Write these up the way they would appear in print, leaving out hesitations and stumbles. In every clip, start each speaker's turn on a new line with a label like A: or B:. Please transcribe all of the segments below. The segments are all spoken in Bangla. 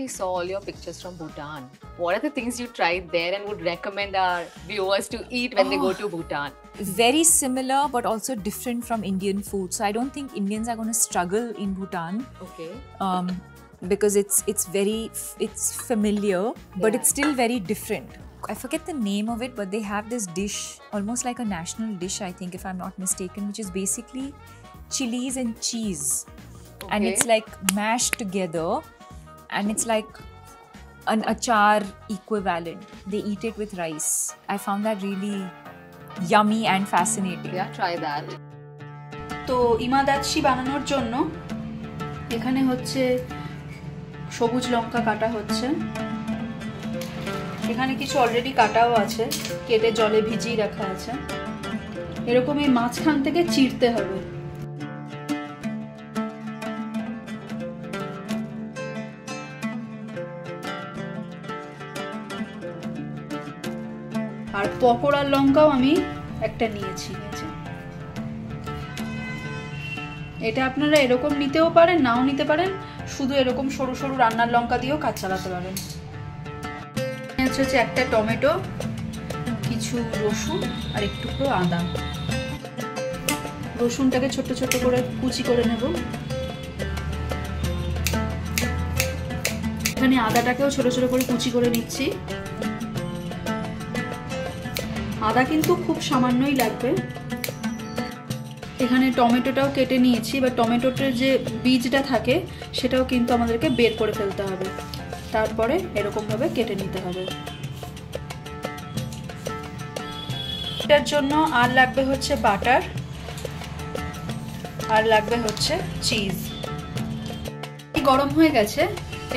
A: recently saw all your pictures from Bhutan. What are the things you tried there and would recommend our viewers to eat when they go to Bhutan?
B: Very similar but also different from Indian food. So I don't think Indians are going to struggle in Bhutan.
A: Okay.
B: Because it's familiar, but it's still very different. I forget the name of it, but they have this dish, almost like a national dish, I think, if I'm not mistaken, which is basically chilies and cheese. Okay. And it's like mashed together, and it's like an achar equivalent. They eat it with rice. I found that really yummy and fascinating.
A: Yeah, try that.
C: তো ইমাদাচ্ছি বানানোর জন্য এখানে হচ্ছে সবুজ লঙ্কা কাটা হচ্ছে। এখানে কিছু অলরেডি কাটাও আছে, কেটে জলে ভিজিয়ে রাখা আছে। এরকম এই মাঝখান থেকে চিরতে হবে। আর পকোড়ার লঙ্কাও আমি একটা নিয়েছি। এটা আপনারা এরকম নিতেও পারেন, নাও নিতে পারেন, শুধু এরকম সরু সরু রান্নার লঙ্কা দিয়েও কাজ চালাতে পারেন। হচ্ছে একটা টমেটো, কিছু রসুন আর একটু আদা। রসুনটাকে ছোট ছোট করে কুচি করে নেব। এখানে আদাটাকেও ছোট ছোট করে কুচি করে নিচ্ছি। আদা কিন্তু খুব সামান্যই লাগবে। এখানে টমেটোটাও কেটে নিয়েছি, বা টমেটোটার যে বীজটা থাকে সেটাও কিন্তু আমাদেরকে বের করে ফেলতে হবে, তারপরে এরকম ভাবে কেটে নিতে হবে। এটার জন্য আর লাগবে হচ্ছে বাটার, আর লাগবে হচ্ছে চিজ। গরম হয়ে গেছে,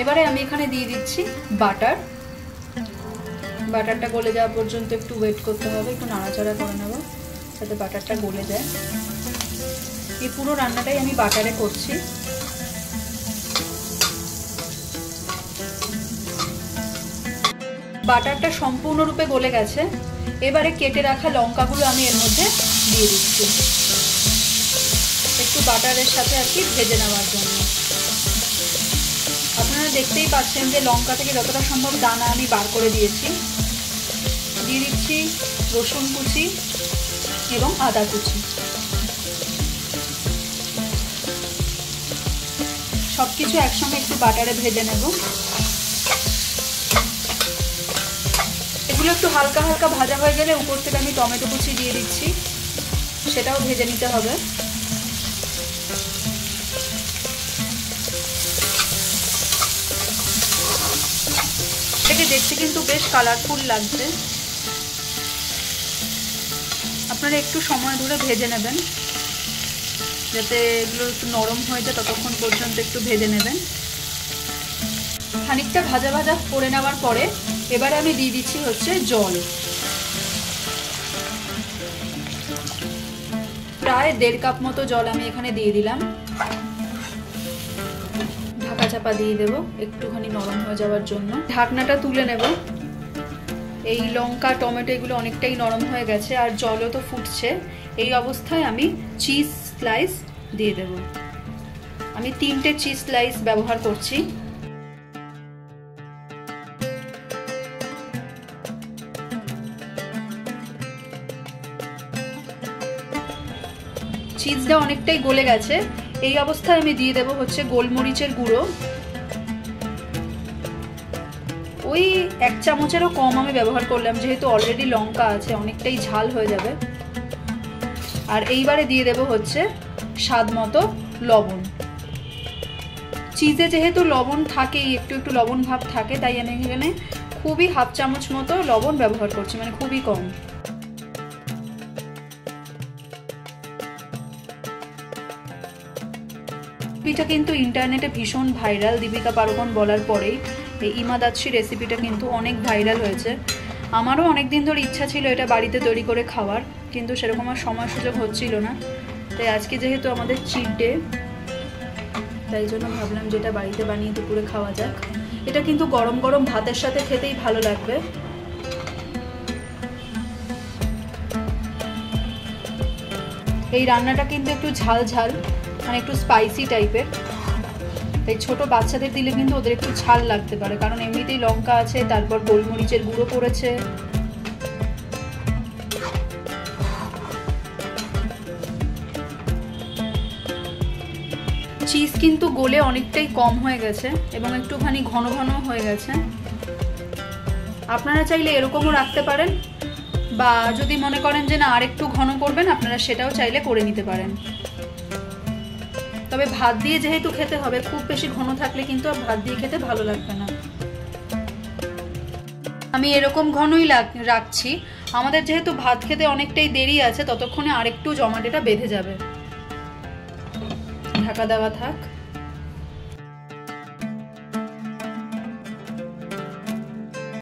C: এবারে আমি এখানে দিয়ে দিচ্ছি বাটার। বাটারটা গলে যাওয়া পর্যন্ত একটু ওয়েট করতে হবে, একটু নাড়াচাড়া করে নেব যাতে বাটারটা গলে যায়। এই পুরো রান্নাটাই আমি বাটারে করছি। বাটারটা সম্পূর্ণরূপে গলে গেছে। এবারে কেটে রাখা লঙ্কাগুলো আমি এর মধ্যে দিয়ে দিচ্ছি, একটু বাটারের সাথে আর কি ভেজে নেওয়ার জন্য। আপনারা দেখতেই পাচ্ছেন যে লঙ্কা থেকে যতটা সম্ভব দানা আমি বার করে দিয়েছি। দিয়ে দিচ্ছি রসুন কুচি এবং আদা কুচি। সবকিছু একসঙ্গে একটু বাটারে ভেজে নেব। এগুলো একটু হালকা হালকা ভাজা হয়ে গেলে উপর থেকে আমি টমেটো কুচি দিয়ে দিচ্ছি, সেটাও ভেজে নিতে হবে। এটাকে দেখতে কিন্তু বেশ কালারফুল লাগছে। আপনারা একটু সময় ধরে ভেজে নেবেন যাতে এগুলো একটু নরম হয়ে যায়, ততক্ষণ পর্যন্ত একটু ভেজে নেবেন। খানিকটা ভাজা ভাজা করে নেওয়ার পরে এবারে আমি দিয়ে দিচ্ছি হচ্ছে জল। প্রায় 1.5 কাপ মতো জল আমি এখানে দিয়ে দিলাম। ঢাকা চাপা দিয়ে দেবো একটুখানি নরম হয়ে যাওয়ার জন্য। ঢাকনাটা তুলে নেব। এই লঙ্কা টমেটো এগুলো অনেকটাই নরম হয়ে গেছে, আর জলও তো ফুটছে। এই অবস্থায় আমি চিজ স্লাইস দিয়ে দেব। আমি 3টে চিজ স্লাইস ব্যবহার করছি। চিজটা অনেকটাই গলে গেছে। এই অবস্থায় আমি দিয়ে দেব হচ্ছে গোলমরিচের গুঁড়ো। ওই 1 চামচেরও কম আমি ব্যবহার করলাম, যেহেতু অলরেডি লঙ্কা আছে, অনেকটাই ঝাল হয়ে যাবে। আর এইবারে দিয়ে দেব হচ্ছে স্বাদ মতো লবণ। চিজে যেহেতু লবণ থাকেই, একটু একটু লবণ ভাব থাকে, তাই আমি এখানে খুবই 1/2 চামচ মতো লবণ ব্যবহার করছি, মানে খুবই কম। রেসিপিটা কিন্তু ইন্টারনেটে ভীষণ ভাইরাল। দীপিকা পাড়ুকোন বলার পরেই এই ইমাদাচ্ছি রেসিপিটা কিন্তু অনেক ভাইরাল হয়েছে। আমারও অনেক দিন ধরে ইচ্ছা ছিল এটা বাড়িতে তৈরি করে খাওয়ার, কিন্তু সেরকম আর সময় সুযোগ হচ্ছিল না। তাই আজকে যেহেতু আমাদের চিট ডে, তাই জন্য ভাবলাম যেটা বাড়িতে বানিয়ে দুপুরে খাওয়া যাক। এটা কিন্তু গরম গরম ভাতের সাথে খেতেই ভালো লাগবে। এই রান্নাটা কিন্তু একটু ঝাল ঝাল, মানে একটু স্পাইসি টাইপের। তাই ছোট বাচ্চাদের দিলে কিন্তু ওদের একটু ঝাল লাগতে পারে, কারণ এমনিতেই লঙ্কা আছে, তারপর গোলমরিচের গুঁড়ো পড়েছে। চিজ কিন্তু গলে অনেকটাই কম হয়ে গেছে এবং একটুখানি ঘন ঘন হয়ে গেছে। আপনারা চাইলে এরকমও রাখতে পারেন, বা যদি মনে করেন যে না আরেকটু ঘন করবেন, আপনারা সেটাও চাইলে করে নিতে পারেন। তবে ভাত দিয়ে যেহেতু খেতে হবে, খুব বেশি ঘন থাকলে কিন্তু আর ভাত দিয়ে খেতে ভালো লাগবে না। আমি এরকম ঘনই রাখছি। আমাদের যেহেতু ভাত খেতে অনেকটাই দেরি আছে, ততক্ষণে আরেকটু জমাটেটা বেঁধে যাবে। ঢাকা দেওয়া থাক।